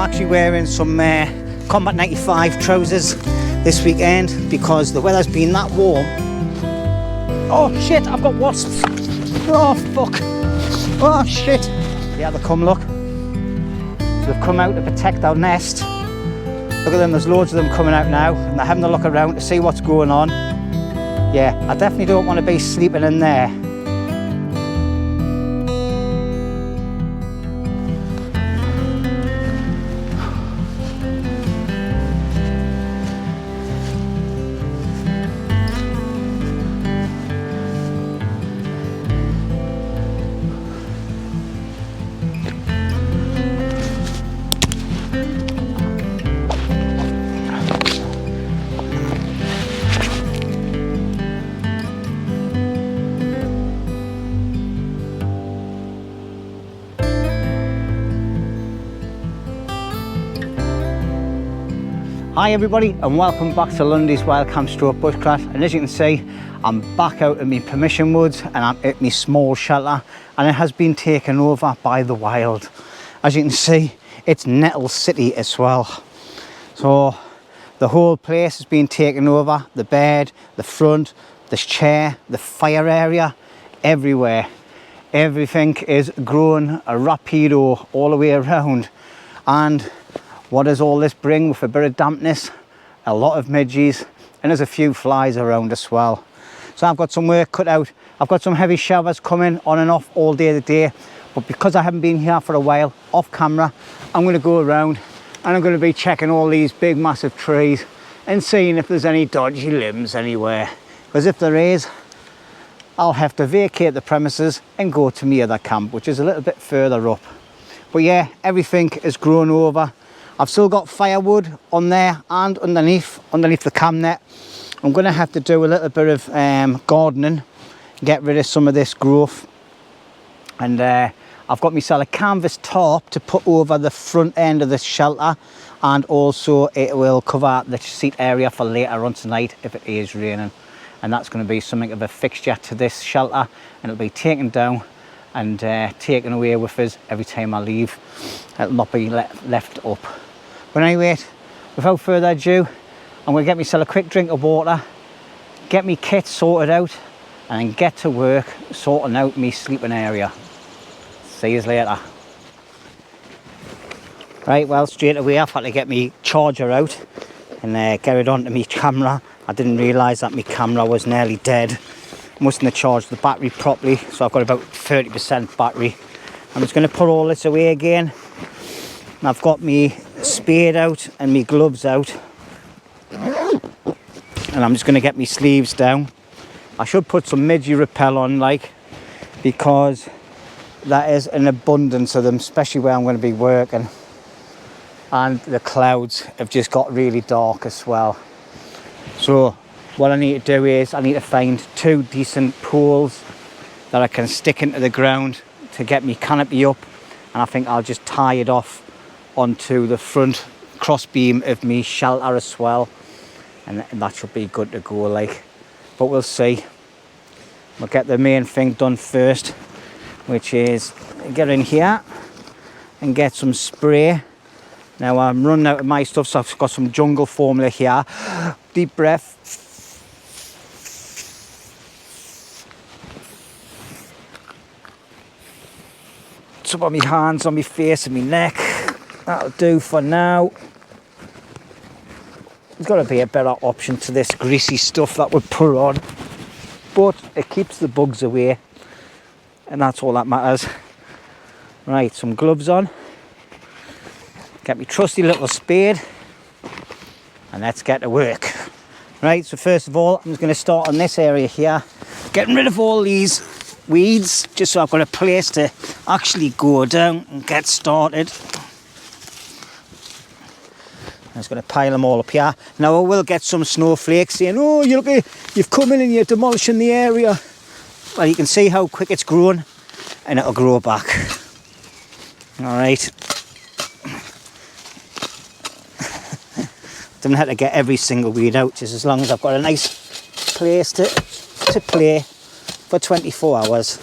I'm actually wearing some Combat 95 trousers this weekend because the weather's been that warm. Oh shit, I've got wasps. Oh fuck. Oh shit. Yeah, they come, look. So they've come out to protect our nest. Look at them, there's loads of them coming out now and they're having a look around to see what's going on. Yeah, I definitely don't want to be sleeping in there. Hi everybody and welcome back to LUNDY'S Wild Camp Stroke Bushcraft, and as you can see I'm back out in my permission woods and I'm at my small shelter and it has been taken over by the wild. As you can see it's Nettle City as well, so the whole place has been taken over, the bed, the front, this chair, the fire area, everywhere. Everything is growing a rapido all the way around. And what does all this bring with a bit of dampness? A lot of midges, and there's a few flies around as well. So I've got some work cut out. I've got some heavy showers coming on and off all day today, but because I haven't been here for a while, off camera, I'm going to go around and I'm going to be checking all these big massive trees and seeing if there's any dodgy limbs anywhere. Because if there is, I'll have to vacate the premises and go to my other camp, which is a little bit further up. But yeah, everything is grown over. I've still got firewood on there and underneath the cam net. I'm going to have to do a little bit of gardening, get rid of some of this growth. And I've got myself a canvas tarp to put over the front end of the shelter, and also it will cover the seat area for later on tonight if it is raining. And that's going to be something of a fixture to this shelter, and it'll be taken down and taken away with us every time I leave. It'll not be left up. But anyway, without further ado, I'm going to get myself a quick drink of water, get my kit sorted out, and then get to work sorting out my sleeping area. See you later. Right, well, straight away I've had to get my charger out and get it onto my camera. I didn't realise that my camera was nearly dead. Mustn't have charged the battery properly, so I've got about 30% battery. I'm just going to put all this away again. And I've got my spade out and my gloves out, and I'm just going to get my sleeves down. I should put some midge repel on, like, because that is an abundance of them, especially where I'm going to be working. And the clouds have just got really dark as well. So what I need to do is I need to find 2 decent poles that I can stick into the ground to get me canopy up, and I think I'll just tie it off onto the front cross beam of me shelter as well, and that should be good to go, like. But we'll see. We'll get the main thing done first, which is get in here and get some spray. Now I'm running out of my stuff, so I've got some jungle formula here. Deep breath. Some on my hands, on my face and my neck. That'll do for now. There's got to be a better option to this greasy stuff that we put on, but it keeps the bugs away, and that's all that matters. Right, some gloves on. Get my trusty little spade, and let's get to work. Right, so first of all, I'm just going to start on this area here, getting rid of all these weeds, just so I've got a place to actually go down and get started. I'm just going to pile them all up here. Now I will get some snowflakes saying, oh, you've come in and you're demolishing the area. Well, you can see how quick it's grown, and it'll grow back. Alright. Don't have to get every single weed out, just as long as I've got a nice place to play for 24 hours.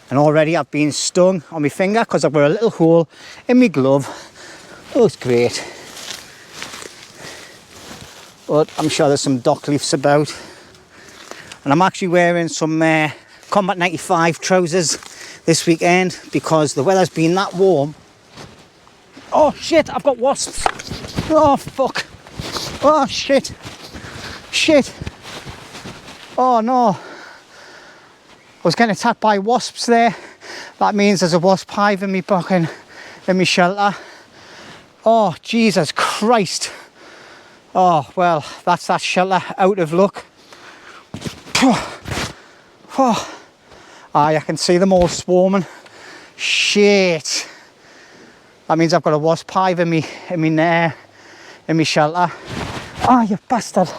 And already I've been stung on my finger because I've got a little hole in my glove. Looks great. But I'm sure there's some dock leaves about. And I'm actually wearing some Combat 95 trousers this weekend because the weather's been that warm. Oh shit, I've got wasps. Oh fuck. Oh shit. Shit. Oh no. I was getting attacked by wasps there. That means there's a wasp hive in me bucket, in my shelter. Oh Jesus Christ. Oh well, that's that shelter out of luck. Oh. I can see them all swarming. Shit. That means I've got a wasp hive in me shelter. Oh, you bastard.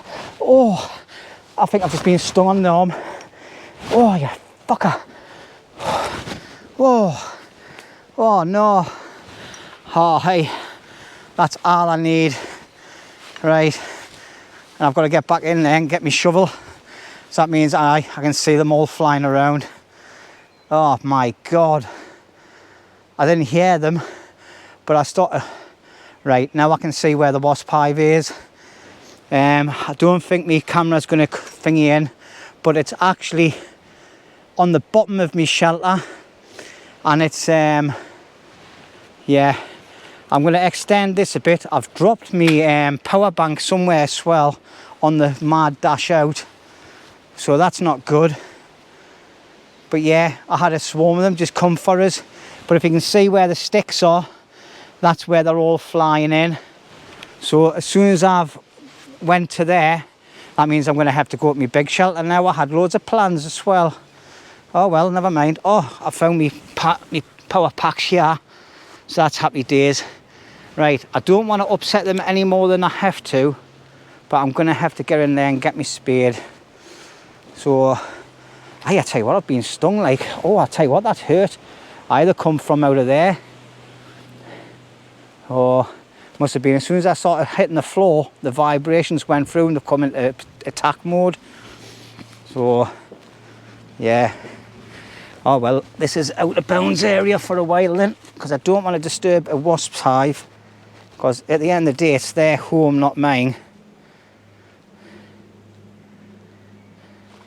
Oh, I think I've just been stung on the arm. Oh, you fucker. Oh, oh no. Oh, hey, that's all I need. Right, and I've got to get back in there and get my shovel. So that means I can see them all flying around. Oh my God. I didn't hear them, but I started. Right, now I can see where the wasp hive is. I don't think my camera's going to thingy in, but it's actually on the bottom of my shelter. And it's, yeah, I'm going to extend this a bit. I've dropped my power bank somewhere as well on the mad dash out. So that's not good. But yeah, I had a swarm of them just come for us. But if you can see where the sticks are, that's where they're all flying in. So as soon as I've went to there, that means I'm going to have to go up my big shelter now. I had loads of plans as well. Oh well, never mind. Oh, I found me power packs here. So that's happy days. Right, I don't want to upset them any more than I have to. But I'm going to have to get in there and get me spade. So, I tell you what, I've been stung like, oh, I tell you what, that hurt. I either come from out of there, or must have been as soon as I started hitting the floor, the vibrations went through and they've come into attack mode. So, yeah. Oh well, this is out of bounds area for a while then, because I don't want to disturb a wasp's hive, because at the end of the day, it's their home, not mine.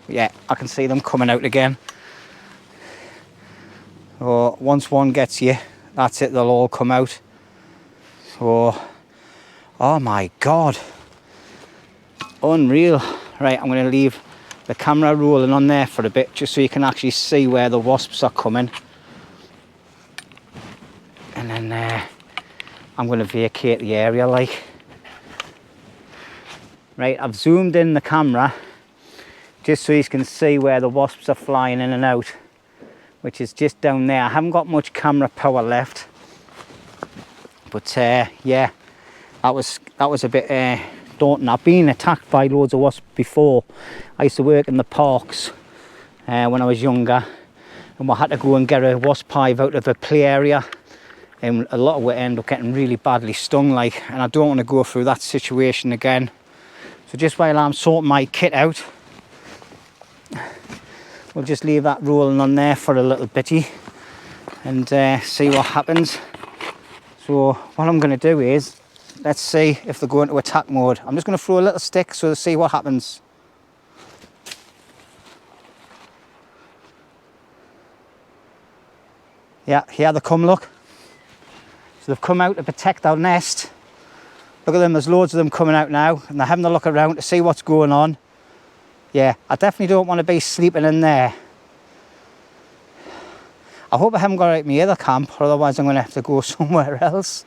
Yeah, I can see them coming out again. So once one gets you, that's it, they'll all come out. So, oh my God. Unreal. Right, I'm going to leave the camera rolling on there for a bit, just so you can actually see where the wasps are coming. And then I'm going to vacate the area like. Right, I've zoomed in the camera just so you can see where the wasps are flying in and out, which is just down there. I haven't got much camera power left, but yeah, that was a bit daunting. I've been attacked by loads of wasps before. I used to work in the parks when I was younger, and we had to go and get a wasp hive out of a play area, and a lot of it ended up getting really badly stung like, and I don't want to go through that situation again. So just while I'm sorting my kit out, we'll just leave that rolling on there for a little bitty and see what happens. So what I'm going to do is, let's see if they go into attack mode. I'm just going to throw a little stick so to see what happens. Yeah, here they come, look. So they've come out to protect our nest. Look at them, there's loads of them coming out now, and they're having a look around to see what's going on. Yeah, I definitely don't want to be sleeping in there. I hope I haven't got out my other camp, or otherwise I'm going to have to go somewhere else.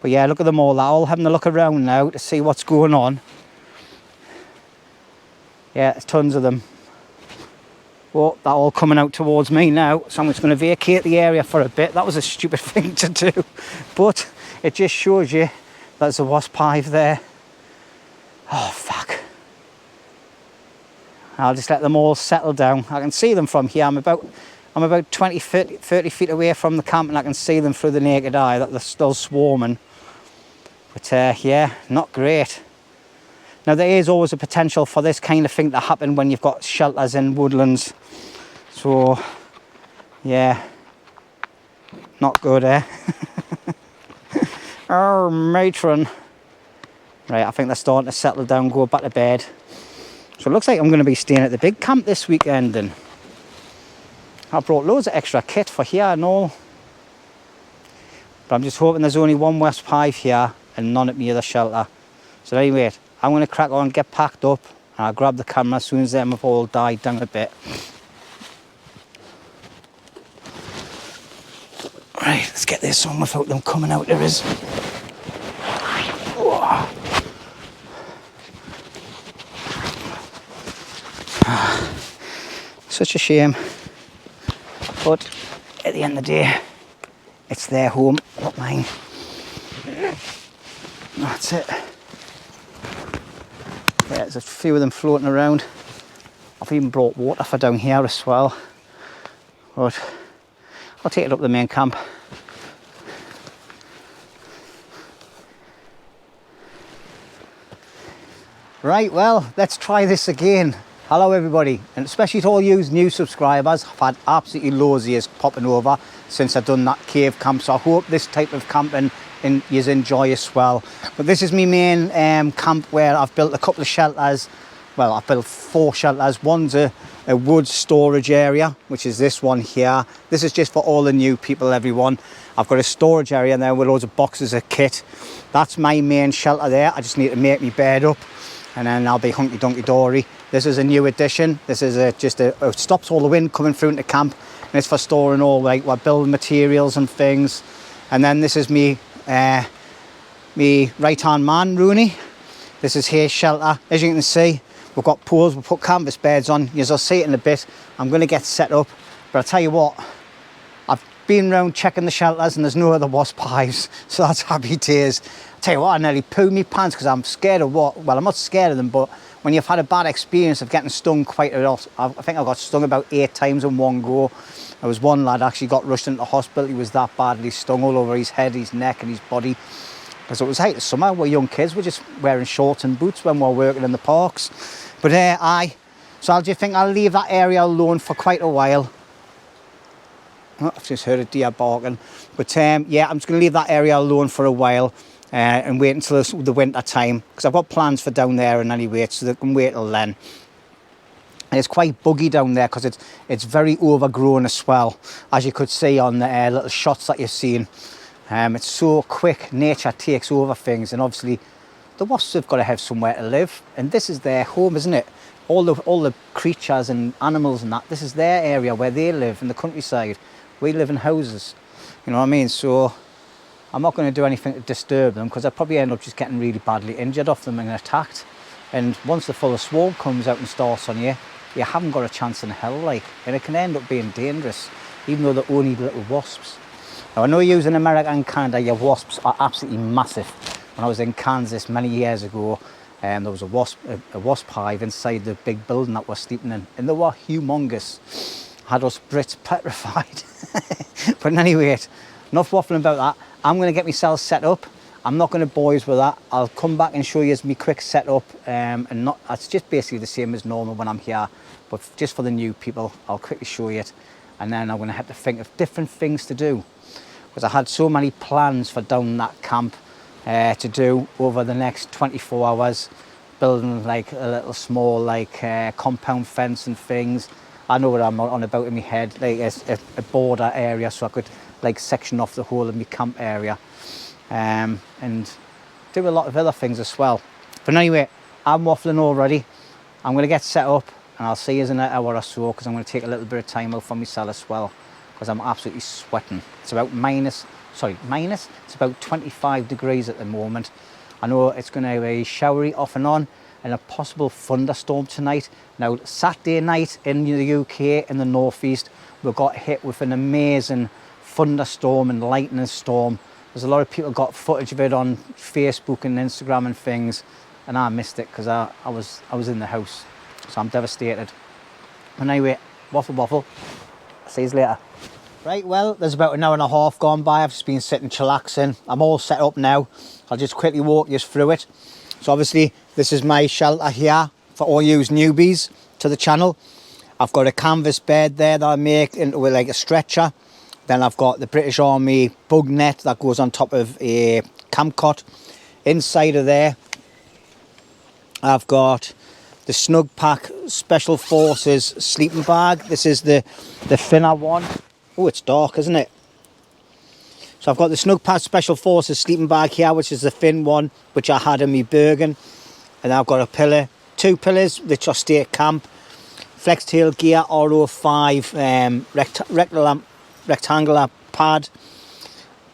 But yeah, look at them all. They're all having a look around now to see what's going on. Yeah, there's tons of them. Well, they're all coming out towards me now, so I'm just going to vacate the area for a bit. That was a stupid thing to do, but it just shows you there's a wasp hive there. Oh, fuck. I'll just let them all settle down. I can see them from here. I'm about 20, 30 feet away from the camp, and I can see them through the naked eye that they're still swarming. But yeah, not great. Now there is always a potential for this kind of thing to happen when you've got shelters in woodlands. So yeah, not good, eh? Oh, matron. Right, I think they're starting to settle down, go back to bed. So it looks like I'm going to be staying at the big camp this weekend, and I brought loads of extra kit for here and all. But I'm just hoping there's only one wasp hive here and none at my other shelter. So anyway, I'm going to crack on, get packed up, and I'll grab the camera as soon as them have all died down a bit. Right, let's get this on without them coming out. There is. Oh. Such a shame, but at the end of the day, it's their home, not mine. That's it. Yeah, there's a few of them floating around. I've even brought water for down here as well, but I'll take it up the main camp. Right, well, let's try this again. Hello everybody, and especially to all you new subscribers. I've had absolutely loads of yous popping over since I've done that cave camp, so I hope this type of camping and yous enjoy as well. But this is my main camp where I've built a couple of shelters. Well, I've built 4 shelters. One's a wood storage area, which is this one here. This is just for all the new people, everyone. I've got a storage area in there with loads of boxes of kit. That's my main shelter there. I just need to make my bed up, and then I'll be hunky-dunky-dory. This is a new addition. This is it stops all the wind coming through into camp, and it's for storing all like what building materials and things. And then this is me right hand man, Roney. This is his shelter. As you can see, we've got poles, we've put canvas beds on. You'll see it in a bit. I'm going to get set up, but I'll tell you what, I've been around checking the shelters and there's no other wasp hives, so that's happy days. I'll tell you what, I nearly pooed my pants because I'm scared of what, well, I'm not scared of them, but when you've had a bad experience of getting stung quite a lot, I think I got stung about 8 times in one go. There was one lad actually got rushed into hospital. He was that badly stung all over his head, his neck and his body. Because it was height of summer, we're young kids, we're just wearing shorts and boots when we're working in the parks. But so I just think I'll leave that area alone for quite a while. Oh, I've just heard a deer barking. But yeah, I'm just going to leave that area alone for a while. And wait until the winter time, because I've got plans for down there and anyway, so they can wait till then. And it's quite buggy down there because it's very overgrown as well, as you could see on the little shots that you've seen. It's so quick, nature takes over things, and obviously the wasps have got to have somewhere to live, and this is their home, isn't it? All the creatures and animals and that, this is their area where they live in the countryside. We live in houses, you know what I mean? So I'm not going to do anything to disturb them, because I'll probably end up just getting really badly injured off them and attacked. And once the full swarm comes out and starts on you, you haven't got a chance in hell, like, and it can end up being dangerous, even though they're only little wasps. Now, I know you in America and Canada, your wasps are absolutely massive. When I was in Kansas many years ago, there was a wasp hive inside the big building that we're sleeping in, and they were humongous. Had us Brits petrified. But anyway, enough waffling about that. I'm going to get myself set up. I'm not going to bore you with that. I'll come back and show you my quick setup. It's just basically the same as normal when I'm here, but just for the new people, I'll quickly show you it. And then I'm going to have to think of different things to do, because I had so many plans for down that camp to do over the next 24 hours, building like a little small like compound fence and things. I know what I'm on about in my head, like a border area, so I could like section off the whole of my camp area, and do a lot of other things as well. But anyway, I'm waffling already. I'm going to get set up and I'll see you in an hour or so, because I'm going to take a little bit of time out for myself as well, because I'm absolutely sweating. It's about it's about 25 degrees at the moment. I know it's going to be showery off and on, and a possible thunderstorm tonight. Now, Saturday night in the UK, in the northeast, we got hit with an amazing thunderstorm and lightning storm. There's a lot of people got footage of it on Facebook and Instagram and things, and I missed it because I was in the house, so I'm devastated. And anyway, waffle. See you later. Right, well, there's about an hour and a half gone by. I've just been sitting chillaxing. I'm all set up now. I'll just quickly walk you through it. So obviously this is my shelter here for all you newbies to the channel. I've got a canvas bed there that I make into like a stretcher. Then I've got the British Army bug net that goes on top of a camp cot. Inside of there, I've got the Snug Pack Special Forces sleeping bag. This is the thinner one. Oh, it's dark, isn't it? So I've got the Snug Pack Special Forces sleeping bag here, which is the thin one, which I had in my Bergen. And I've got a pillar, 2 pillars, which are stay at camp. Flextailgear RO5 rectangular pad.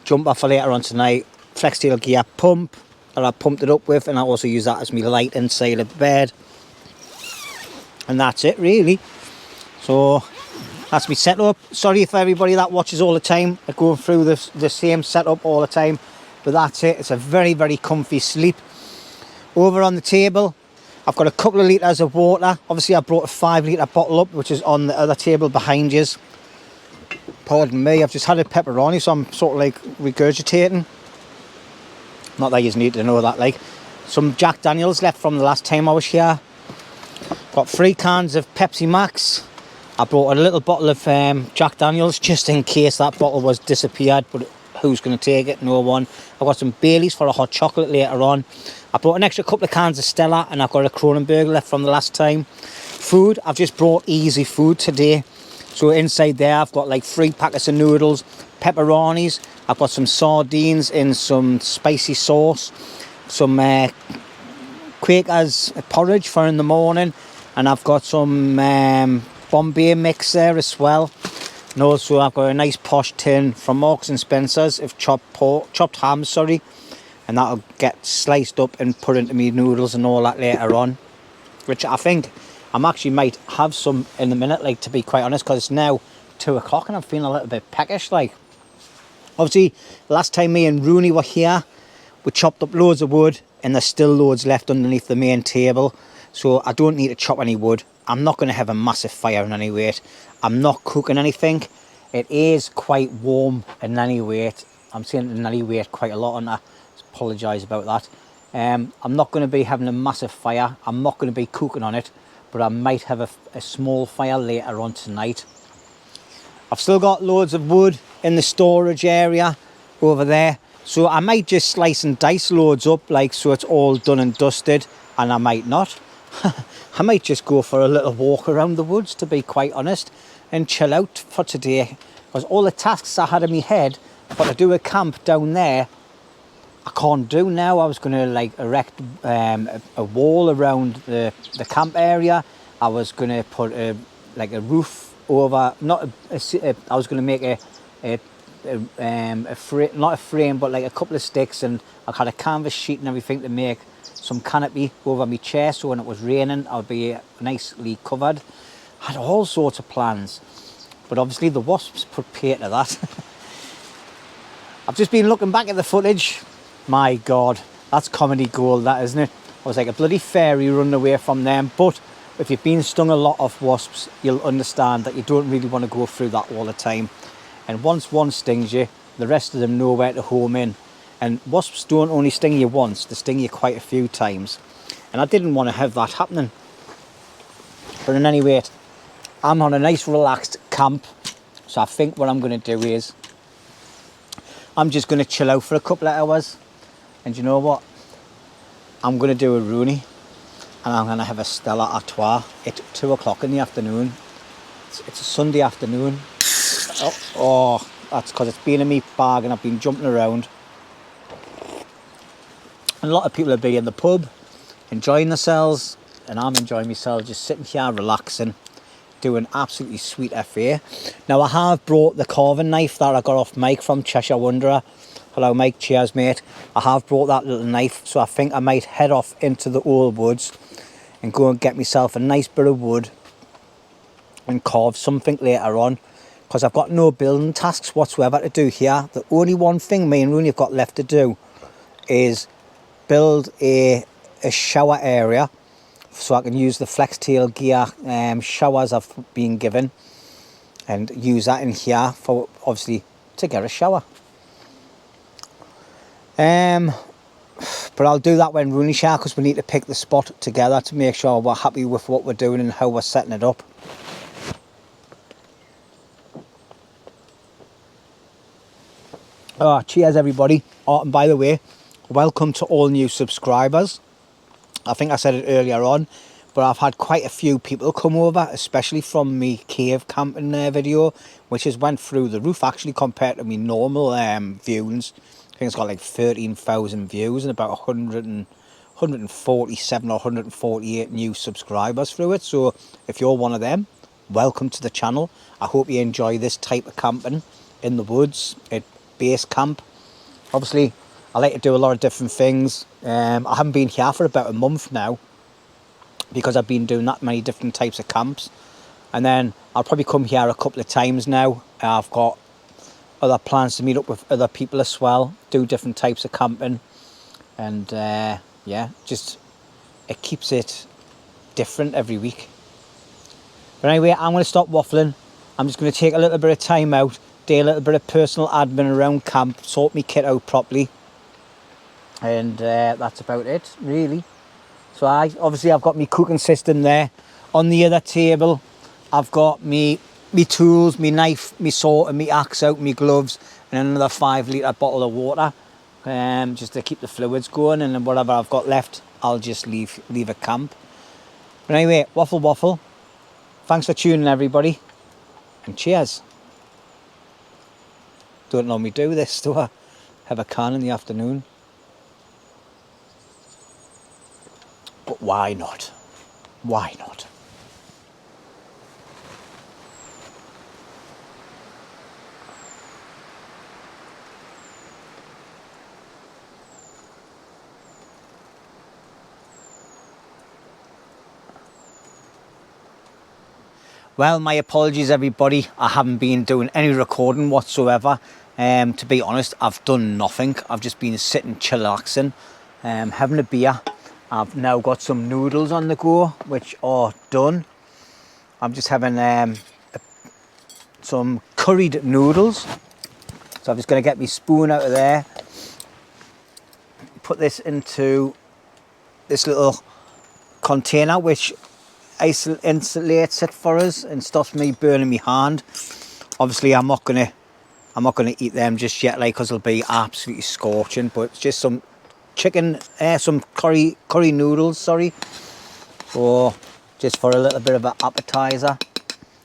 Jumper for later on tonight. Flextailgear pump that I pumped it up with, and I also use that as my light inside of the bed. And that's it really. So that's my setup. Sorry for everybody that watches all the time, going through the same setup all the time, but that's it. It's a very, very comfy sleep. Over on the table, I've got a couple of litres of water. Obviously I brought a 5 litre bottle up, which is on the other table behind you. Pardon me, I've just had a pepperoni, so I'm sort of like regurgitating. Not that you need to know that. Like, some Jack Daniels left from the last time I was here. Got 3 cans of Pepsi Max. I brought a little bottle of Jack Daniels just in case that bottle was disappeared, but who's going to take it? No one. I've got some Baileys for a hot chocolate later on. I brought an extra couple of cans of Stella, and I've got a Kronenberg left from the last time. Food, I've just brought easy food today. So inside there I've got like 3 packets of noodles, pepperonis, I've got some sardines in some spicy sauce, some Quakers porridge for in the morning, and I've got some Bombay mix there as well. And also I've got a nice posh tin from Marks and Spencer's of chopped ham, sorry, and that'll get sliced up and put into me noodles and all that later on, which I think I actually might have some in a minute, like, to be quite honest, because it's now 2 o'clock and I'm feeling a little bit peckish, like. Obviously, last time me and Roney were here, we chopped up loads of wood, and there's still loads left underneath the main table, so I don't need to chop any wood. I'm not going to have a massive fire in any weight. I'm not cooking anything. It is quite warm in any weight. I'm saying in any weight quite a lot, and I apologise about that. I'm not going to be having a massive fire. I'm not going to be cooking on it, but I might have a small fire later on tonight. I've still got loads of wood in the storage area over there, so I might just slice and dice loads up, like, so it's all done and dusted, and I might not. I might just go for a little walk around the woods, to be quite honest, and chill out for today, because all the tasks I had in my head for to do a camp down there, I can't do now. I was going to like erect a wall around the camp area. I was going to put a roof over, I was going to make a frame, not a frame, but like a couple of sticks, and I had a canvas sheet and everything to make some canopy over my chair, so when it was raining I'll be nicely covered. I had all sorts of plans, but obviously the Wasps put pay to that. I've just been looking back at the footage. My God, that's comedy gold, that, isn't it? I was like a bloody fairy running away from them. But if you've been stung a lot of wasps, you'll understand that you don't really want to go through that all the time. And once one stings you, the rest of them know where to home in. And wasps don't only sting you once, they sting you quite a few times. And I didn't want to have that happening. But in any rate, I'm on a nice relaxed camp. So I think what I'm going to do is, I'm just going to chill out for a couple of hours. And you know what? I'm going to do a Roney, and I'm going to have a Stella Artois at 2 o'clock in the afternoon. It's a Sunday afternoon. Oh, that's because it's been in me bag and I've been jumping around. And a lot of people have been in the pub, enjoying themselves, and I'm enjoying myself, just sitting here relaxing, doing absolutely sweet FA. Now I have brought the carving knife that I got off Mike from Cheshire Wanderer. Hello Mike, cheers mate. I have brought that little knife, so I think I might head off into the old woods and go and get myself a nice bit of wood and carve something later on, because I've got no building tasks whatsoever to do here. The only one thing me and Roney have got left to do is build a shower area, so I can use the Flextailgear showers I've been given, and use that in here for, obviously, to get a shower. But I'll do that when Roney share, because we need to pick the spot together to make sure we're happy with what we're doing and how we're setting it up. Oh, cheers everybody. Oh, and by the way, welcome to all new subscribers. I think I said it earlier on, but I've had quite a few people come over, especially from me cave camping video, which has went through the roof actually compared to me normal viewings. I think it's got like 13,000 views and about 147 or 148 new subscribers through it. So if you're one of them, welcome to the channel. I hope you enjoy this type of camping in the woods at base camp. Obviously, I like to do a lot of different things. I haven't been here for about a month now because I've been doing that many different types of camps. And then I'll probably come here a couple of times now. I've got other plans to meet up with other people as well, do different types of camping. And yeah, just it keeps it different every week. But anyway, I'm going to stop waffling. I'm just going to take a little bit of time out, do a little bit of personal admin around camp, sort my kit out properly. And that's about it, really. So obviously I've got my cooking system there. On the other table, I've got me tools, me knife, me saw and me axe out, me gloves, and another 5 litre bottle of water, just to keep the fluids going. And then whatever I've got left, I'll just leave at camp. But anyway, waffle. Thanks for tuning in, everybody, and cheers. Don't normally do this, do I? Have a can in the afternoon. But why not? Why not? Well, my apologies everybody, I haven't been doing any recording whatsoever. To be honest, I've done nothing. I've just been sitting chillaxing, having a beer. I've now got some noodles on the go, which are done. I'm just having some curried noodles. So I'm just going to get my spoon out of there, put this into this little container, which insulates it for us and stops me burning my hand. Obviously, I'm not gonna eat them just yet, like, because it'll be absolutely scorching. But it's just some chicken, some curry noodles, sorry, or just for a little bit of an appetizer.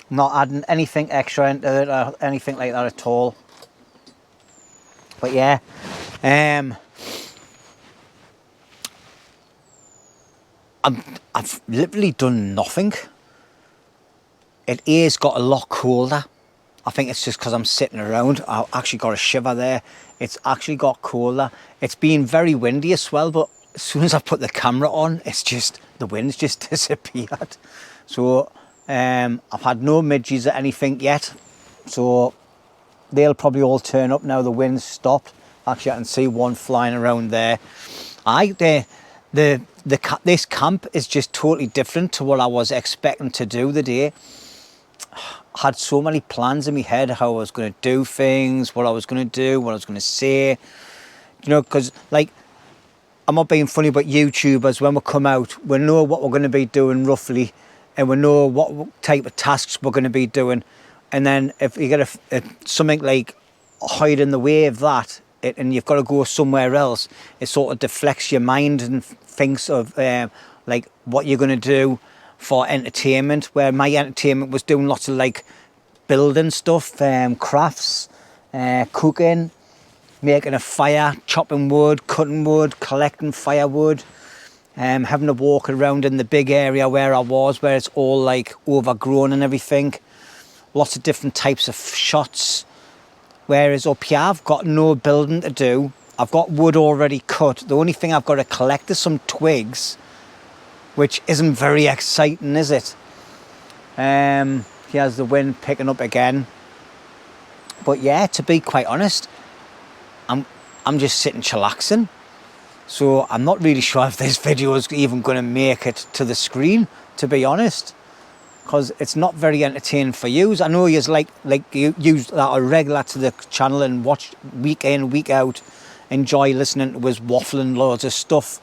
Not adding anything extra into it or anything like that at all. But yeah, I've literally done nothing. It is got a lot colder. I think it's just because I'm sitting around. I've actually got a shiver there. It's actually got colder. It's been very windy as well, but as soon as I put the camera on, it's just, the wind's just disappeared. So I've had no midges or anything yet. So they'll probably all turn up now the wind's stopped. Actually, I can see one flying around there. This camp is just totally different to what I was expecting to do the day. I had so many plans in my head how I was going to do things, what I was going to do, what I was going to say. You know, because, like, I'm not being funny, but YouTubers, when we come out, we know what we're going to be doing roughly, and we know what type of tasks we're going to be doing. And then if you get something like hide in the way of that, and you've got to go somewhere else, it sort of deflects your mind and thinks of like what you're going to do for entertainment, where my entertainment was doing lots of like building stuff, crafts, cooking, making a fire, chopping wood, cutting wood, collecting firewood, having to walk around in the big area where I was, where it's all like overgrown and everything. Lots of different types of shots. Whereas up here, I've got no building to do. I've got wood already cut. The only thing I've got to collect is some twigs, which isn't very exciting, is it? Here's the wind picking up again. But yeah, to be quite honest, I'm just sitting chillaxing. So I'm not really sure if this video is even going to make it to the screen, to be honest, because it's not very entertaining for you. I know you like you use that are regular to the channel and watch week in, week out, enjoy listening to us waffling loads of stuff.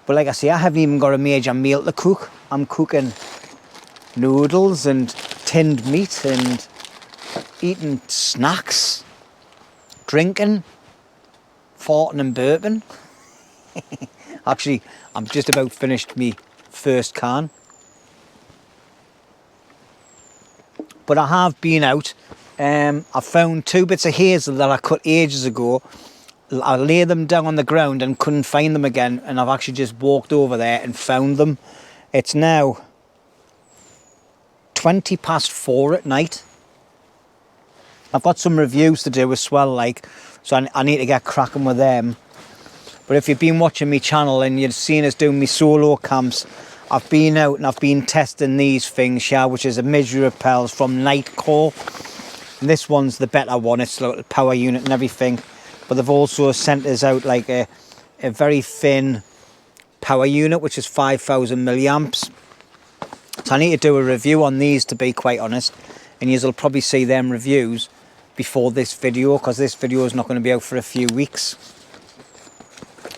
But like I say, I haven't even got a major meal to cook. I'm cooking noodles and tinned meat and eating snacks, drinking, farting and burping. Actually, I'm just about finished me first can. But I have been out. I found 2 bits of hazel that I cut ages ago. I laid them down on the ground and couldn't find them again, and I've actually just walked over there and found them. It's now 4:20 at night. I've got some reviews to do as well, like, so I need to get cracking with them. But if you've been watching my channel and you've seen us doing my solo camps, I've been out and I've been testing these things here, which is a Misery Repels from Nightcore. And this one's the better one. It's like a power unit and everything. But they've also sent us out like a very thin power unit, which is 5,000 milliamps. So I need to do a review on these, to be quite honest. And you'll probably see them reviews before this video, because this video is not going to be out for a few weeks.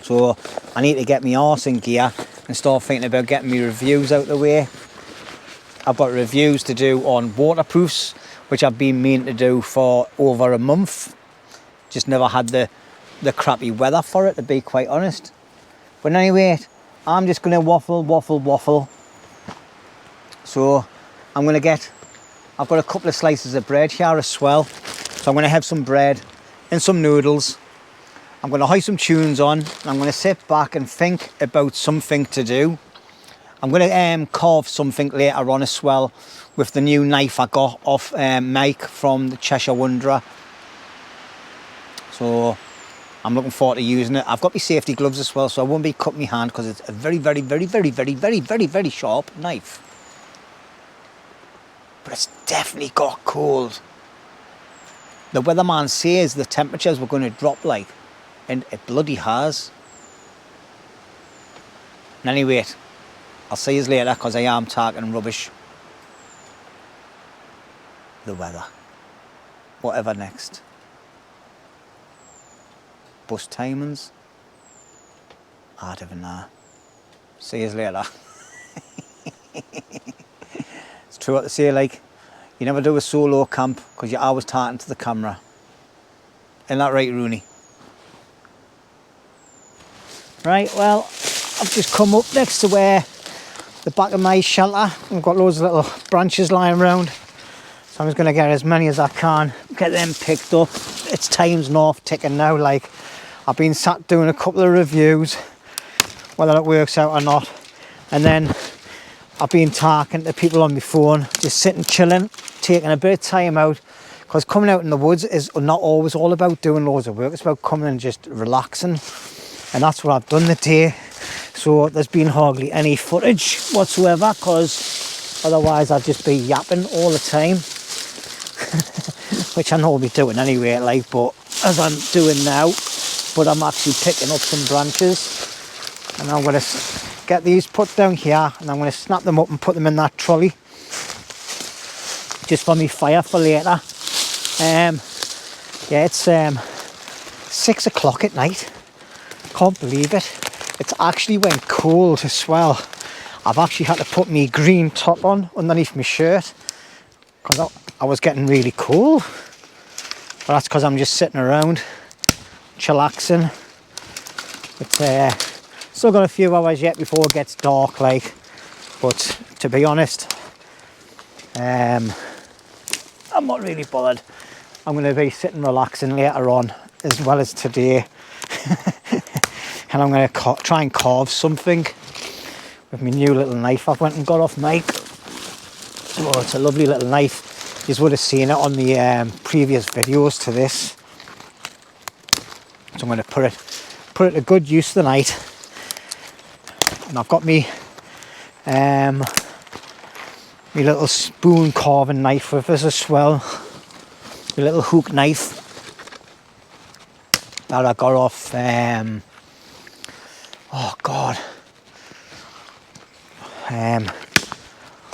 So I need to get my arse in gear and start thinking about getting my reviews out of the way. I've got reviews to do on waterproofs, which I've been meaning to do for over a month. Just never had the crappy weather for it, to be quite honest. But anyway, I'm just going to waffle. So I'm going to I've got a couple of slices of bread here as well. So I'm going to have some bread and some noodles. I'm going to hoist some tunes on, and I'm going to sit back and think about something to do. I'm going to carve something later on as well with the new knife I got off Mike from the Cheshire Wanderer. So I'm looking forward to using it. I've got my safety gloves as well, so I won't be cutting my hand, because it's a very sharp knife. But it's definitely got cold. The weatherman says the temperatures were going to drop, like, and it bloody has. And anyway, I'll see you later, because I am talking rubbish. The weather. Whatever next. Bus timings. I don't know. See you later. It's true what they say, like, you never do a solo camp because you're always talking to the camera. Isn't that right, Roney? Right, well, I've just come up next to where the back of my shelter. I've got loads of little branches lying around. So I'm just going to get as many as I can, get them picked up. It's time's north ticking now. Like, I've been sat doing a couple of reviews, whether it works out or not. And then I've been talking to people on my phone, just sitting chilling, taking a bit of time out. Because coming out in the woods is not always all about doing loads of work. It's about coming and just relaxing. And that's what I've done today. So there's been hardly any footage whatsoever, because otherwise I'd just be yapping all the time. Which I know I'll be doing anyway, like, but as I'm doing now. But I'm actually picking up some branches. And I'm going to get these put down here, and I'm going to snap them up and put them in that trolley. Just for me fire for later. Yeah, it's 6 o'clock at night. Can't believe it. It's actually went cold as well. I've actually had to put my green top on underneath my shirt, because I was getting really cold. But that's because I'm just sitting around, chillaxing. It's still got a few hours yet before it gets dark, like. But to be honest, I'm not really bothered. I'm going to be sitting relaxing later on, as well as today. And I'm going to try and carve something with my new little knife I've went and got off Mike. Oh, it's a lovely little knife. You would have seen it on the previous videos to this. So I'm going to put it to good use tonight. And I've got me little spoon carving knife with us as well. My little hook knife that I got off oh god,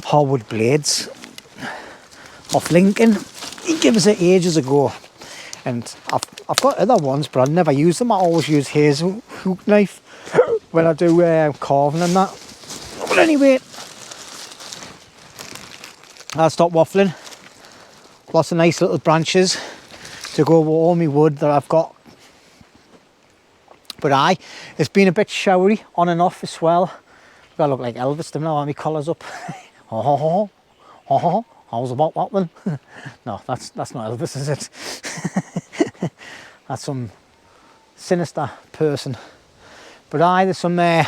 Hardwood Blades off Lincoln. He gave us it ages ago, and I've got other ones, but I never use them. I always use hazel hook knife when I do carving and that. But anyway, I'll stop waffling. Lots of nice little branches to go with all my wood that I've got. But it's been a bit showery on and off as well. I look like Elvis, don't know, my collar's up. How's about that one? No, that's not Elvis, is it? That's some sinister person. But there's some it's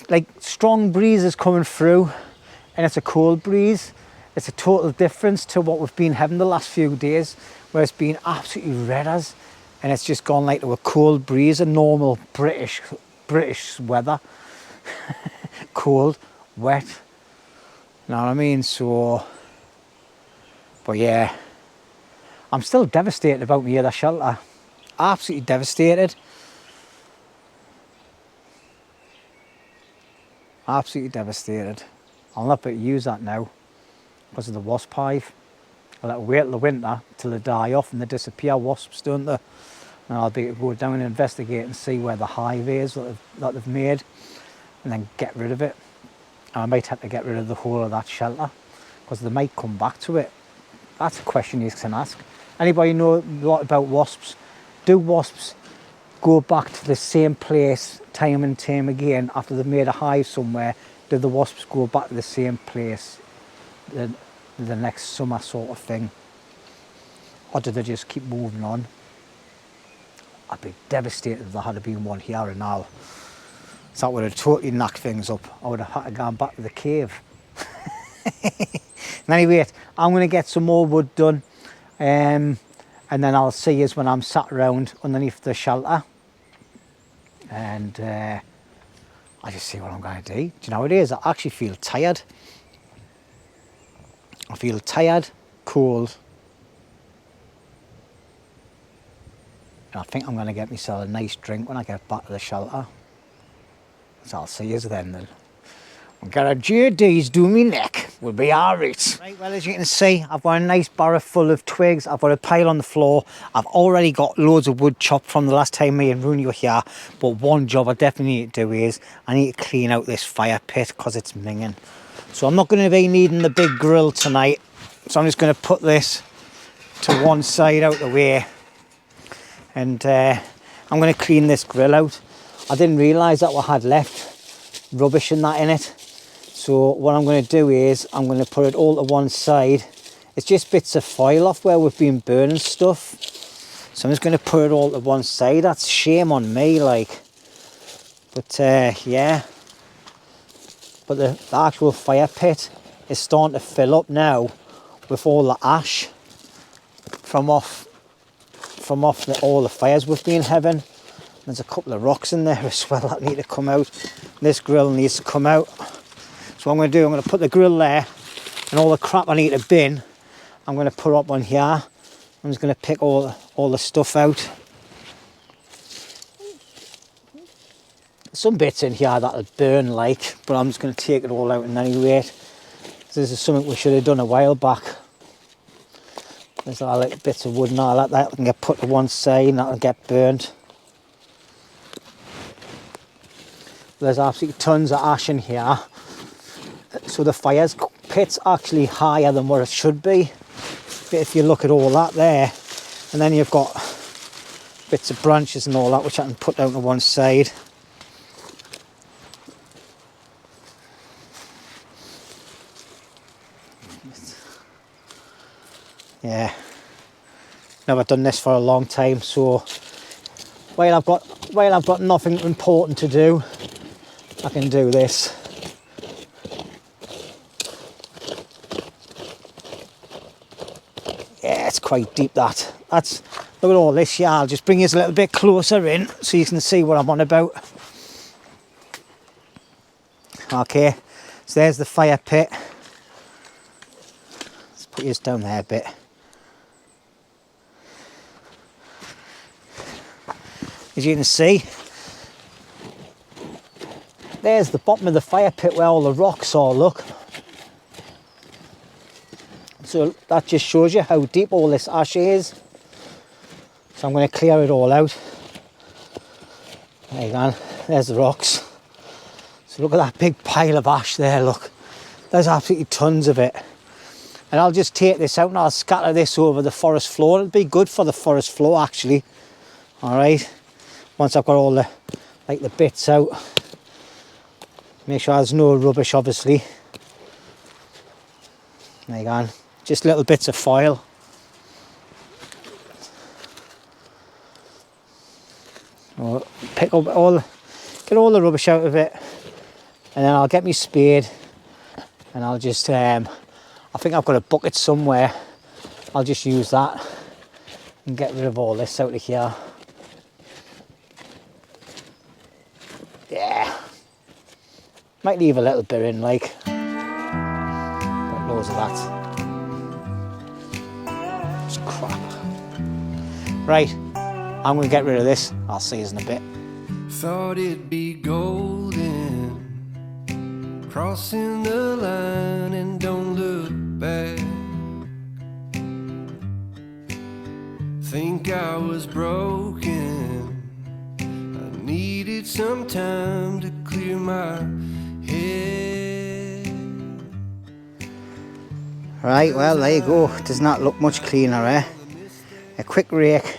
like strong breezes coming through, and it's a cold breeze. It's a total difference to what we've been having the last few days, where it's been absolutely red as, and it's just gone like to a cold breeze, a normal British weather. Cold, wet, you know what I mean? So, but yeah, I'm still devastated about my other shelter. Absolutely devastated. Absolutely devastated. I'll not be able to use that now because of the wasp hive. I'll have to wait till the winter till they die off and they disappear, wasps, don't they? And I'll be able to go down and investigate and see where the hive is that they've made, and then get rid of it. And I might have to get rid of the whole of that shelter because they might come back to it. That's a question you can ask. Anybody know a lot about wasps? Do wasps go back to the same place time and time again after they've made a hive somewhere? Do the wasps go back to the same place the next summer sort of thing? Or do they just keep moving on? I'd be devastated if there had been one here and now. So that would have totally knocked things up. I would have had to go back to the cave. Anyway, I'm going to get some more wood done, and then I'll see you when I'm sat around underneath the shelter, and I'll just see what I'm going to do. Do you know what it is? I actually feel tired. I feel tired, cold, and I think I'm going to get myself a nice drink when I get back to the shelter. So I'll see you then. I've got a JD's do me neck. We'll be alright. Right, well, as you can see, I've got a nice barrow full of twigs. I've got a pile on the floor. I've already got loads of wood chopped from the last time me and Roney were here. But one job I definitely need to do is I need to clean out this fire pit because it's minging. So I'm not going to be needing the big grill tonight. So I'm just going to put this to one side out the way. And I'm going to clean this grill out. I didn't realise that we had left rubbish and that in it. So what I'm going to do is I'm going to put it all to one side. It's just bits of foil off where we've been burning stuff. So I'm just going to put it all to one side. That's shame on me, like. But yeah. But the actual fire pit is starting to fill up now with all the ash from off all the fires we've been having. There's a couple of rocks in there as well that need to come out. This grill needs to come out. So what I'm going to do, I'm going to put the grill there, and all the crap I need to bin, I'm going to put up on here. I'm just going to pick all the stuff out. Some bits in here that'll burn like, but I'm just going to take it all out in any rate. So this is something we should have done a while back. There's all like bits of wood and all that can get put to one side and that'll get burnt. There's absolutely tons of ash in here. So the fire pit's actually higher than what it should be. If you look at all that there, and then you've got bits of branches and all that which I can put down to one side. Yeah, never done this for a long time, so while I've got nothing important to do, I can do this. Yeah, it's quite deep that. Look at all this, yeah, I'll just bring you a little bit closer in so you can see what I'm on about. Okay, so there's the fire pit. Let's put yours down there a bit. As you can see, there's the bottom of the fire pit where all the rocks are, look. So that just shows you how deep all this ash is. So I'm going to clear it all out. There you go, there's the rocks. So look at that big pile of ash there, look. There's absolutely tons of it. And I'll just take this out and I'll scatter this over the forest floor. It'll be good for the forest floor actually. Alright, once I've got all the, like the bits out. Make sure there's no rubbish obviously. There you go, just little bits of foil. So pick up all, get all the rubbish out of it. And then I'll get my spade and I'll just, I think I've got a bucket somewhere. I'll just use that and get rid of all this out of here. Yeah. Might leave a little bit in, like. But loads of that. It's crap. Right, I'm going to get rid of this. I'll see you in a bit. Thought it'd be golden, crossing the line and don't look back. Think I was broken, I needed some time to clear my head. Right, well there you go. It does not look much cleaner, eh? A quick rake.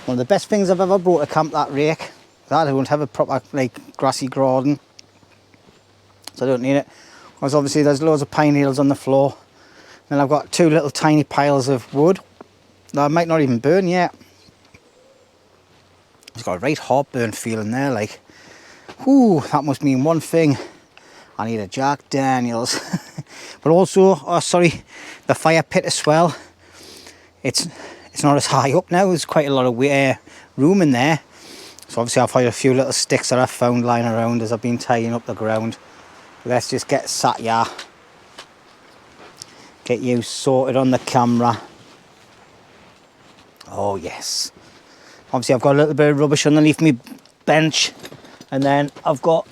One of the best things I've ever brought to camp, that rake. That I don't have a proper like grassy garden, so I don't need it. Because obviously there's loads of pine needles on the floor. Then I've got two little tiny piles of wood that I might not even burn yet. It's got a right heartburn feeling there, like. Whew, that must mean one thing. I need a Jack Daniels. But also, oh sorry, the fire pit as well. It's not as high up now. There's quite a lot of room in there. So obviously I've had a few little sticks that I've found lying around as I've been tying up the ground. Let's just get sat here. Get you sorted on the camera. Oh yes. Obviously I've got a little bit of rubbish underneath my bench. And then I've got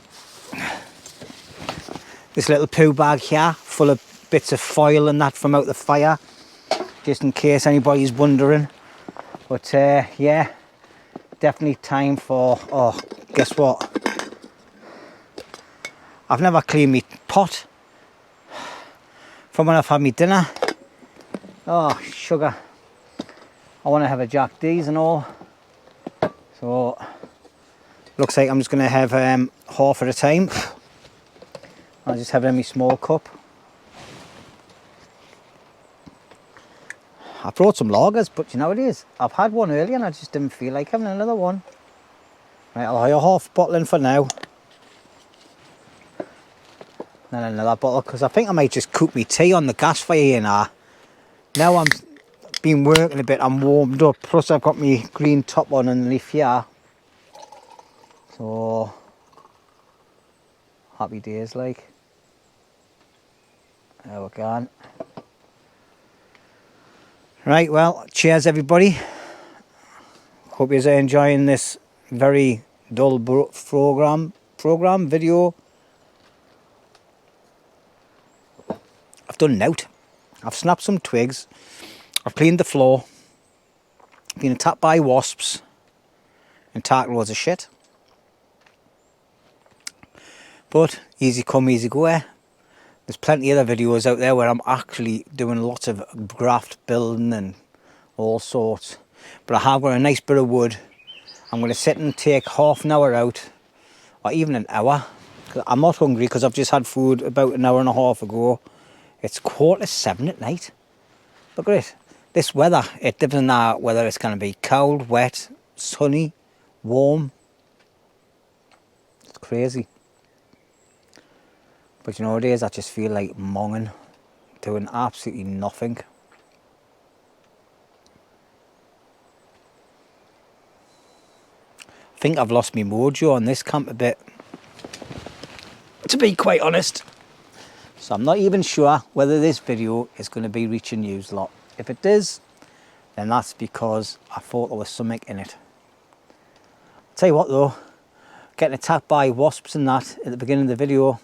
this little poo bag here full of bits of foil and that from out the fire. Just in case anybody's wondering. But yeah. Definitely time for, oh, guess what? I've never cleaned my pot from when I've had my dinner. Oh, sugar. I want to have a Jack D's and all. So, looks like I'm just going to have half at a time. I'll just have it in my small cup. I brought some lagers, but you know what it is? I've had one earlier and I just didn't feel like having another one. Right, I'll have a half bottle in for now. Then another bottle, because I think I might just cook my tea on the gas fire here now. Now I'm been working a bit, I'm warmed up, plus I've got my green top on underneath here. So, happy days like. There we go. Right, well, cheers everybody. Hope you're enjoying this very dull program video. I've done nout. I've snapped some twigs. I've cleaned the floor. Been attacked by wasps and tacked loads of shit. But easy come, easy go. There's plenty of other videos out there where I'm actually doing lots of graft building and all sorts. But I have got a nice bit of wood. I'm going to sit and take half an hour out, or even an hour. I'm not hungry because I've just had food about an hour and a half ago. It's 7:15 at night. Look at it. This weather, it doesn't know whether it's going to be cold, wet, sunny, warm. It's crazy. But you know what it is, I just feel like monging, doing absolutely nothing. I think I've lost my mojo on this camp a bit, to be quite honest. So I'm not even sure whether this video is going to be reaching you lot. If it does, then that's because I thought there was something in it. I'll tell you what though, getting attacked by wasps and that at the beginning of the video,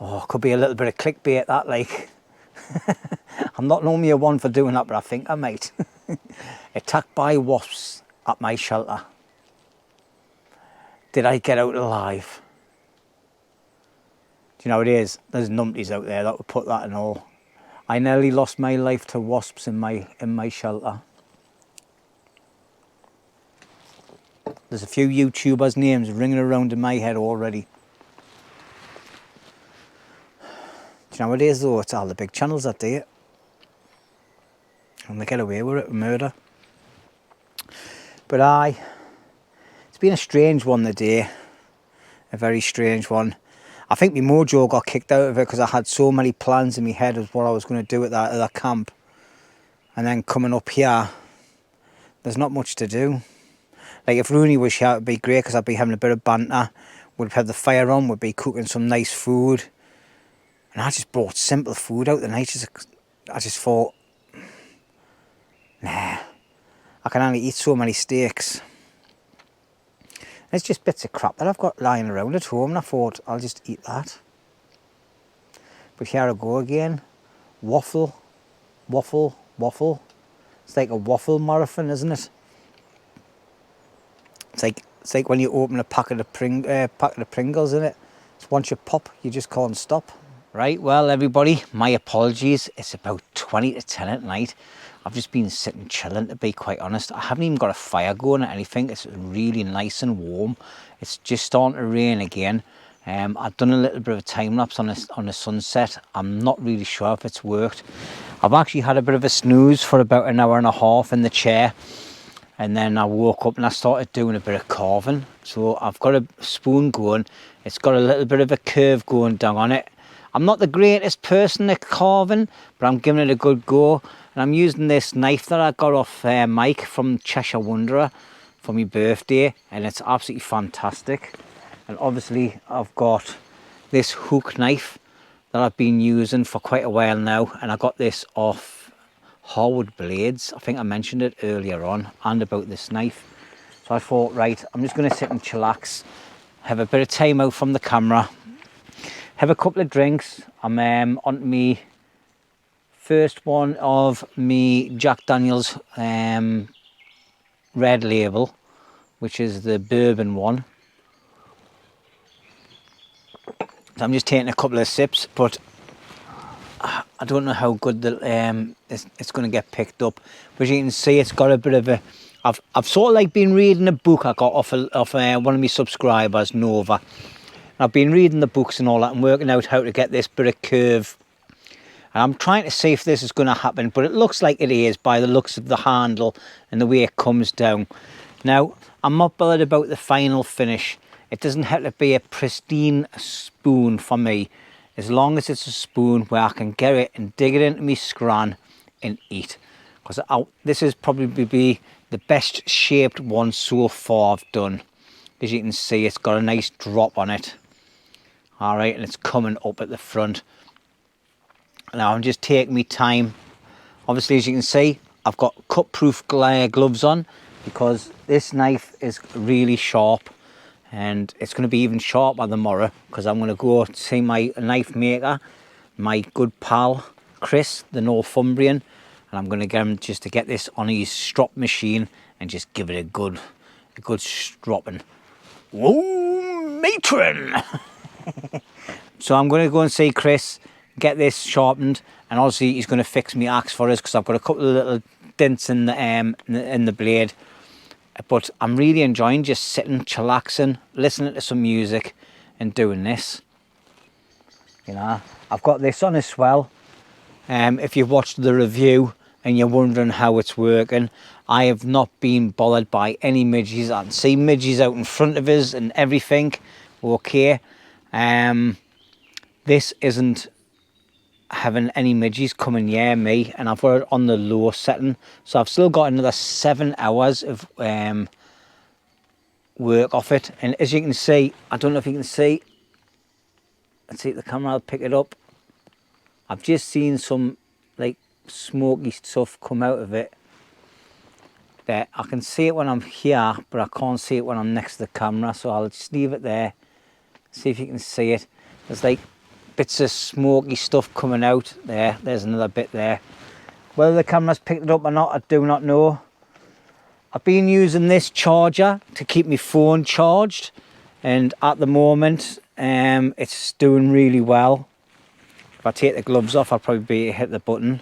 oh, could be a little bit of clickbait that, like. I'm not normally a one for doing that, but I think I might. Attacked by wasps at my shelter. Did I get out alive? Do you know what it is? There's numpties out there that would put that and all. I nearly lost my life to wasps in my shelter. There's a few YouTubers' names ringing around in my head already. Do you know what it is though? It's all the big channels that do it. And they get away with it, murder. But it's been a strange one today. A very strange one. I think my mojo got kicked out of it because I had so many plans in my head of what I was going to do at that camp. And then coming up here, there's not much to do. Like if Roney was here, it'd be great because I'd be having a bit of banter. We'd have the fire on, we'd be cooking some nice food. And I just brought simple food out the night. I just thought, nah, I can only eat so many steaks. It's just bits of crap that I've got lying around at home and I thought I'll just eat that. But here I go again. Waffle, waffle, waffle. It's like a waffle marathon, isn't it? It's like when you open a packet of Pringles, isn't it? It's once you pop, you just can't stop. Right, well everybody, my apologies. It's about 20 to 10 at night. I've just been sitting chilling, to be quite honest. I haven't even got a fire going or anything. It's really nice and warm. It's just starting to rain again. I've done a little bit of a time lapse on the sunset. I'm not really sure if it's worked. I've actually had a bit of a snooze for about an hour and a half in the chair. And then I woke up and I started doing a bit of carving. So I've got a spoon going. It's got a little bit of a curve going down on it. I'm not the greatest person at carving, but I'm giving it a good go. And I'm using this knife that I got off Mike from Cheshire Wanderer for my birthday. And it's absolutely fantastic. And obviously I've got this hook knife that I've been using for quite a while now. And I got this off Harwood Blades. I think I mentioned it earlier on and about this knife. So I thought, right, I'm just going to sit and chillax, have a bit of time out from the camera, have a couple of drinks. I'm on me first one of me Jack Daniel's red label, which is the bourbon one. So I'm just taking a couple of sips, but I don't know how good it's going to get picked up. But you can see it's got a bit of a... I've sort of like been reading a book I got off one of my subscribers, Nova. I've been reading the books and all that and working out how to get this bit of curve. And I'm trying to see if this is going to happen, but it looks like it is by the looks of the handle and the way it comes down. Now, I'm not bothered about the final finish. It doesn't have to be a pristine spoon for me, as long as it's a spoon where I can get it and dig it into my scran and eat. Because this is probably be the best shaped one so far I've done. As you can see, it's got a nice drop on it. All right, and it's coming up at the front. Now I'm just taking my time. Obviously, as you can see, I've got cut-proof gloves on because this knife is really sharp, and it's going to be even sharper tomorrow because I'm going to go see my knife maker, my good pal Chris, the Northumbrian, and I'm going to get him just to get this on his strop machine and just give it a good stropping. Whoa, matron! So I'm going to go and see Chris, get this sharpened, and obviously he's going to fix me axe for us because I've got a couple of little dents in the blade. But I'm really enjoying just sitting, chillaxing, listening to some music and doing this. You know, I've got this on as well. If you've watched the review and you're wondering how it's working, I have not been bothered by any midges. I can see midges out in front of us and everything. Okay. This isn't having any midges coming near me, and I've got it on the low setting, so I've still got another 7 hours of work off it. And as you can see, I don't know if you can see, let's see if the camera will pick it up. I've just seen some like smoky stuff come out of it there. I can see it when I'm here, but I can't see it when I'm next to the camera, so I'll just leave it there, see if you can see it. There's like bits of smoky stuff coming out there. There's another bit there. Whether the camera's picked it up or not, I do not know. I've been using this charger to keep my phone charged, and at the moment it's doing really well. If I take the gloves off, I'll probably be able to hit the button.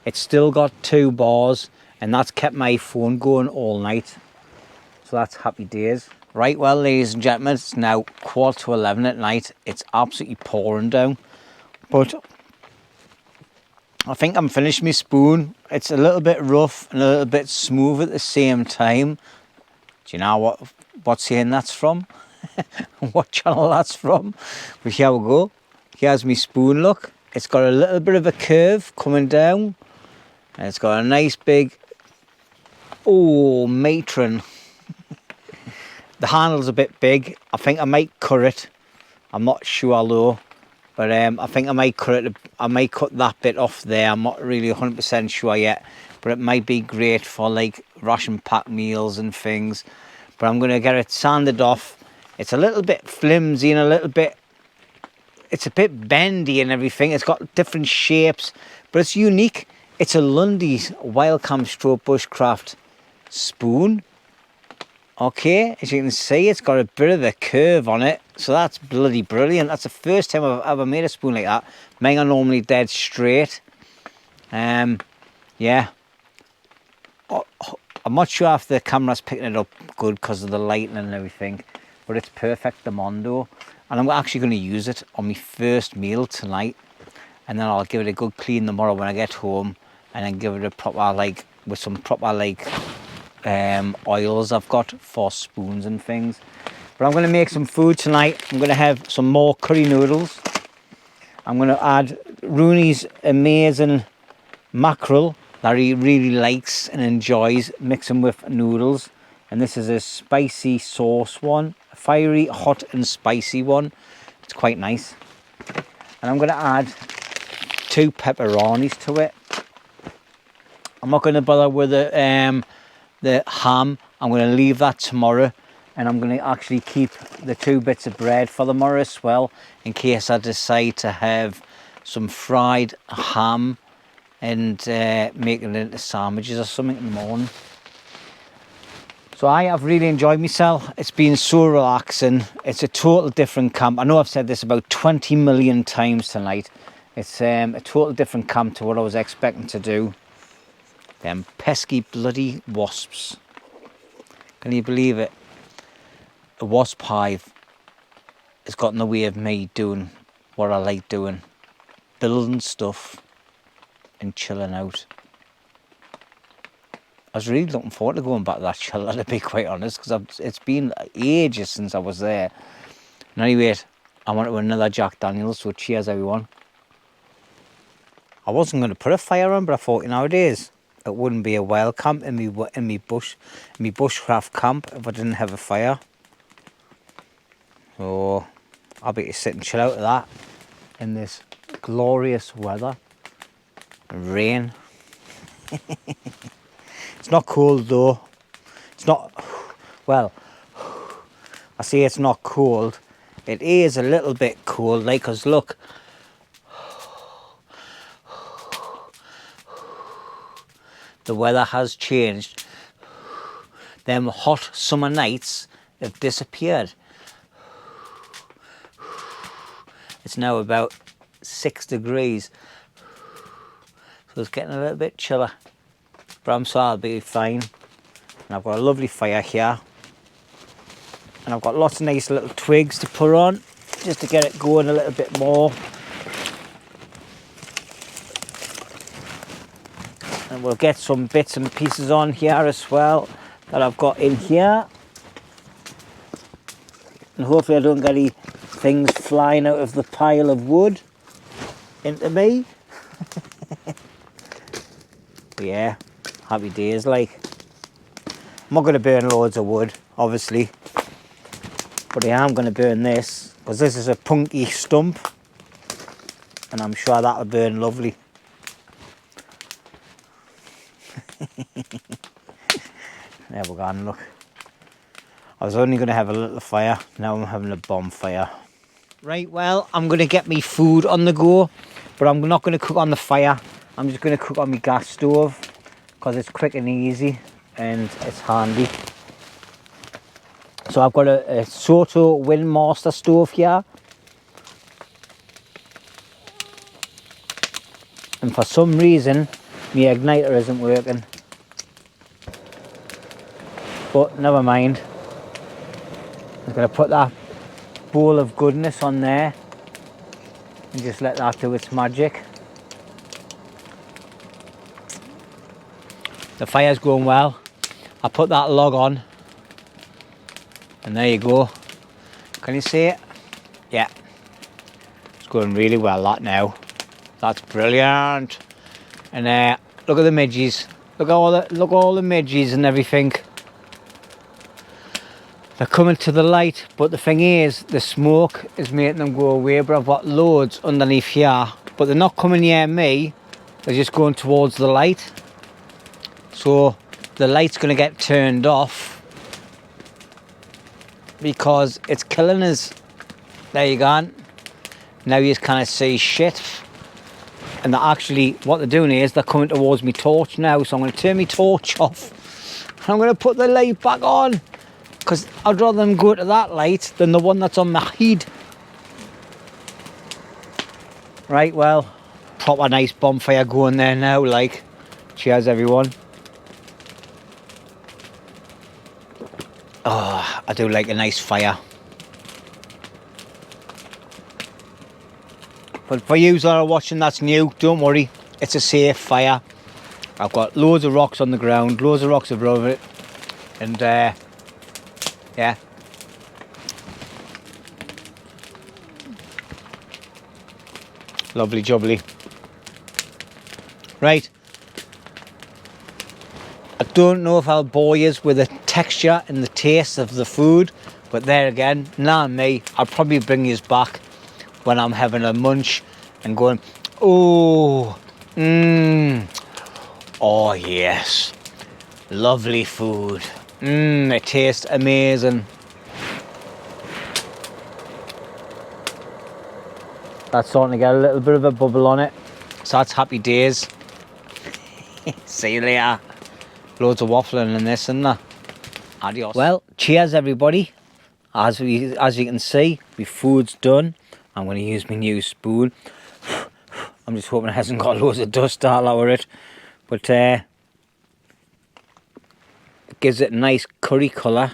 It's still got 2 bars, and that's kept my phone going all night. So that's happy days. Right, well, ladies and gentlemen, it's now 11:15 at night. It's absolutely pouring down, but I think I'm finished my spoon. It's a little bit rough and a little bit smooth at the same time. Do you know what saying that's from? What channel that's from? But here we go. Here's my spoon, look. It's got a little bit of a curve coming down. And it's got a nice big, oh, matron. The handle's a bit big. I think I might cut it. I'm not sure though. But I think I might cut it. I might cut that bit off there. I'm not really 100% sure yet. But it might be great for like ration pack meals and things. But I'm going to get it sanded off. It's a little bit flimsy and a little bit, it's a bit bendy and everything. It's got different shapes, but it's unique. It's a LUNDY'S Wild Camp Stroke Bushcraft spoon. Okay, as you can see, it's got a bit of a curve on it. So that's bloody brilliant. That's the first time I've ever made a spoon like that. Mine are normally dead straight. Yeah. I'm not sure if the camera's picking it up good because of the lighting and everything, but it's perfect, the Mondo. And I'm actually going to use it on my first meal tonight, and then I'll give it a good clean tomorrow when I get home, and then give it a proper, like, with some proper, like, oils I've got for spoons and things. But I'm going to make some food tonight. I'm going to have some more curry noodles. I'm going to add Roney's amazing mackerel that he really likes and enjoys, mixing with noodles. And this is a spicy sauce one, a fiery, hot and spicy one. It's quite nice. And I'm going to add 2 pepperonis to it. I'm not going to bother with the ham. I'm going to leave that tomorrow, and I'm going to actually keep the 2 bits of bread for tomorrow as well, in case I decide to have some fried ham and make it into sandwiches or something in the morning. So I have really enjoyed myself. It's been so relaxing. It's a total different camp. I know I've said this about 20 million times tonight. It's a total different camp to what I was expecting to do. Them pesky bloody wasps. Can you believe it? A wasp hive has got in the way of me doing what I like doing. Building stuff and chilling out. I was really looking forward to going back to that shelter, to be quite honest, because it's been ages since I was there. And anyway, I went to another Jack Daniels, so cheers everyone. I wasn't going to put a fire on, but I thought, nowadays it wouldn't be a wild camp in me bushcraft camp if I didn't have a fire. So I'll be able to sit and chill out of that in this glorious weather. Rain. It's not cold though. It's not, well, I say it's not cold. It is a little bit cold, like, cause look. The weather has changed. Them hot summer nights have disappeared. It's now about 6 degrees. So it's getting a little bit chilly. But I'm sure I'll be fine. And I've got a lovely fire here. And I've got lots of nice little twigs to put on, just to get it going a little bit more. And we'll get some bits and pieces on here as well that I've got in here. And hopefully I don't get any things flying out of the pile of wood into me. Yeah, happy days, like. I'm not going to burn loads of wood, obviously. But I am going to burn this, because this is a punky stump. And I'm sure that'll burn lovely. There we go, and look. I was only going to have a little fire, now I'm having a bonfire. Right, well, I'm going to get me food on the go, but I'm not going to cook on the fire. I'm just going to cook on my gas stove because it's quick and easy and it's handy. So I've got a Soto Windmaster stove here. And for some reason, my igniter isn't working. But never mind. I'm going to put that bowl of goodness on there and just let that do its magic. The fire's going well. I put that log on and there you go. Can you see it? Yeah. It's going really well, that now. That's brilliant. And look at the midges. Look at all the midges and everything. They're coming to the light, but the thing is, the smoke is making them go away. But I've got loads underneath here, but they're not coming near me. They're just going towards the light. So the light's going to get turned off because it's killing us. There you go. Now you just kind of see shit. And they're actually, what they're doing is they're coming towards me torch now. So I'm going to turn my torch off. And I'm going to put the light back on. Because I'd rather them go to that light than the one that's on the heat. Right, well, proper nice bonfire going there now, like. Cheers, everyone. Oh, I do like a nice fire. But for you that are watching that's new, don't worry, it's a safe fire. I've got loads of rocks on the ground, loads of rocks above it, and yeah. Lovely jubbly. Right. I don't know if I'll bore you with the texture and the taste of the food, but there again, nah me, I'll probably bring you back when I'm having a munch and going, oh, oh yes, lovely food. It tastes amazing. That's starting to get a little bit of a bubble on it, so that's happy days. See you later. Loads of waffling in this, isn't there? Adios. Well, cheers everybody. As you can see, my food's done. I'm going to use my new spoon. I'm just hoping it hasn't got loads of dust all over it. But it gives it a nice curry colour.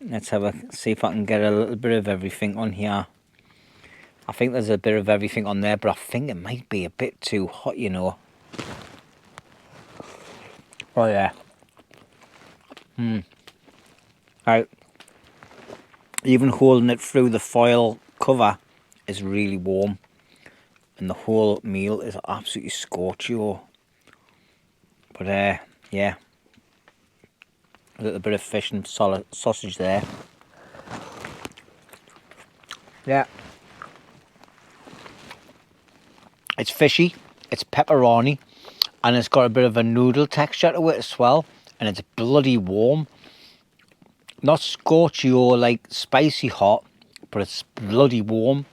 Let's have a see if I can get a little bit of everything on here. I think there's a bit of everything on there, but I think it might be a bit too hot, you know. Oh yeah. Right. Even holding it through the foil cover is really warm, and the whole meal is absolutely scorchio. But yeah, a little bit of fish and solid sausage there. Yeah, it's fishy, it's pepperoni, and it's got a bit of a noodle texture to it as well, and it's bloody warm. Not scorchio like spicy hot, but it's bloody warm.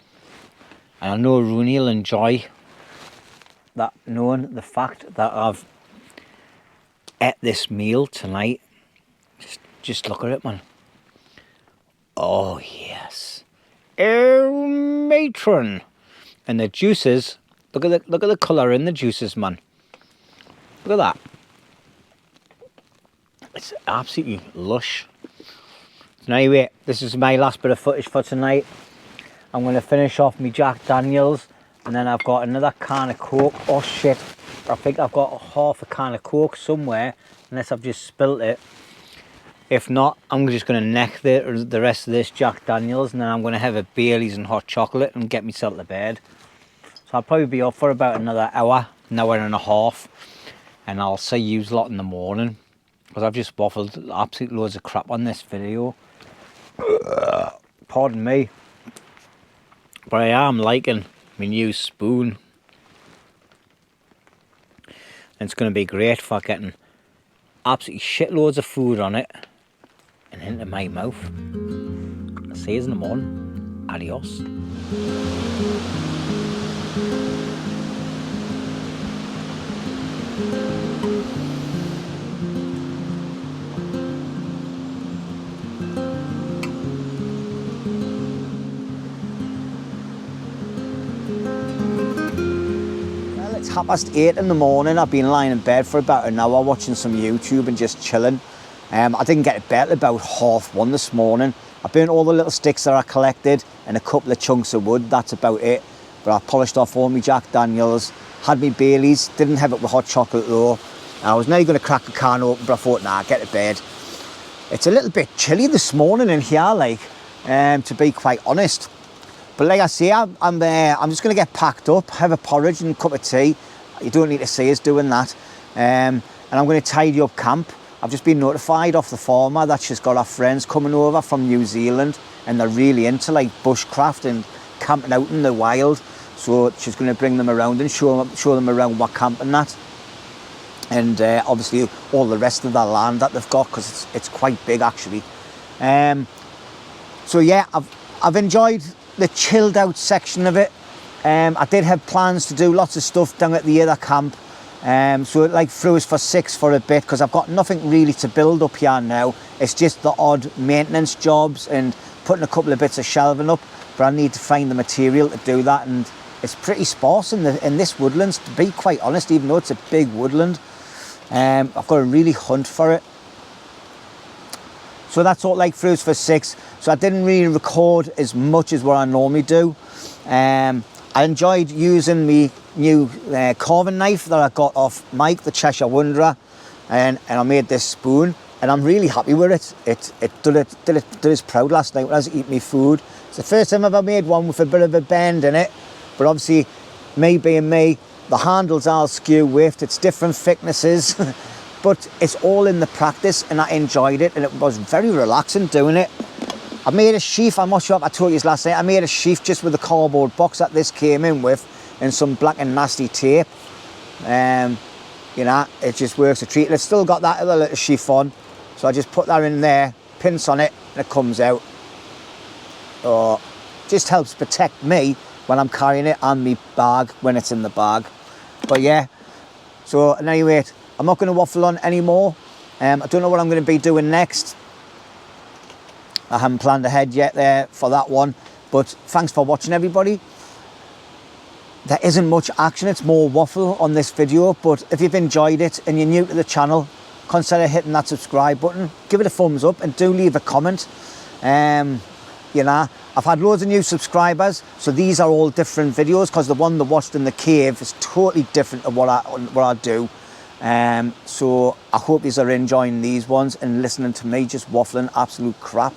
And I know Roney will enjoy that, knowing the fact that I've ate this meal tonight. Just look at it, man. Oh yes. Oh matron. And the juices, look at the colour in the juices, man. Look at that. It's absolutely lush. So anyway, this is my last bit of footage for tonight. I'm going to finish off my Jack Daniels, and then I've got another can of Coke. Oh shit, I think I've got half a can of Coke somewhere, unless I've just spilt it. If not, I'm just going to neck the rest of this Jack Daniels, and then I'm going to have a Bailey's and hot chocolate and get myself to bed. So I'll probably be up for about another hour and a half, and I'll see you lot in the morning, because I've just waffled absolute loads of crap on this video. Pardon me. But I am liking my new spoon. And it's going to be great for getting absolutely shitloads of food on it and into my mouth. I'll see you in the morning. Adios. It's 8:30 in the morning. I've been lying in bed for about an hour watching some YouTube and just chilling. I didn't get to bed about 1:30 this morning. I burnt all the little sticks that I collected and a couple of chunks of wood. That's about it. But I polished off all my Jack Daniels, had me Baileys, didn't have it with hot chocolate though. I was nearly going to crack a can open, but I thought, nah, get to bed. It's a little bit chilly this morning in here, like, to be quite honest. But like I say, I'm just going to get packed up, have a porridge and a cup of tea. You don't need to see us doing that. And I'm going to tidy up camp. I've just been notified off the farmer that she's got her friends coming over from New Zealand and they're really into like bushcraft and camping out in the wild. So she's going to bring them around and show them around what camping that. And obviously all the rest of the land that they've got, because it's quite big actually. So yeah, I've enjoyed the chilled out section of it. I did have plans to do lots of stuff down at the other camp. So it like threw us for 6 for a bit because I've got nothing really to build up here now. It's just the odd maintenance jobs and putting a couple of bits of shelving up, but I need to find the material to do that, and it's pretty sparse in this woodlands, to be quite honest, even though it's a big woodland. I've got to really hunt for it. So that's all like fruits for 6. So I didn't really record as much as what I normally do. I enjoyed using my new carving knife that I got off Mike, the Cheshire Wanderer, and I made this spoon, and I'm really happy with it. It did us proud last night when I was eating my food. It's the first time I've ever made one with a bit of a bend in it, but obviously, me being me, the handles are skew width, it's different thicknesses, but it's all in the practice, and I enjoyed it, and it was very relaxing doing it. I made a sheath, I'm not sure if I told you this last night, I made a sheath just with the cardboard box that this came in with and some black and nasty tape. You know, it just works a treat. It's still got that other little sheath on, so I just put that in there, pinch on it, and it comes out. Oh, just helps protect me when I'm carrying it and my bag when it's in the bag. But yeah, so anyway, I'm not going to waffle on anymore. I don't know what I'm going to be doing next. I haven't planned ahead yet there for that one, but thanks for watching everybody. There isn't much action, it's more waffle on this video, but if you've enjoyed it and you're new to the channel, consider hitting that subscribe button, give it a thumbs up and do leave a comment. You know, I've had loads of new subscribers, so these are all different videos because the one that watched in the cave is totally different to what I do. So I hope you are enjoying these ones and listening to me just waffling absolute crap,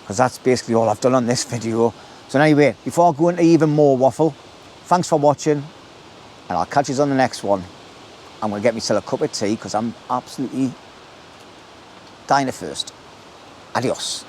because that's basically all I've done on this video. So anyway, before I go into even more waffle, thanks for watching, and I'll catch you on the next one. I'm going to get myself a cup of tea because I'm absolutely dying of thirst. Adios.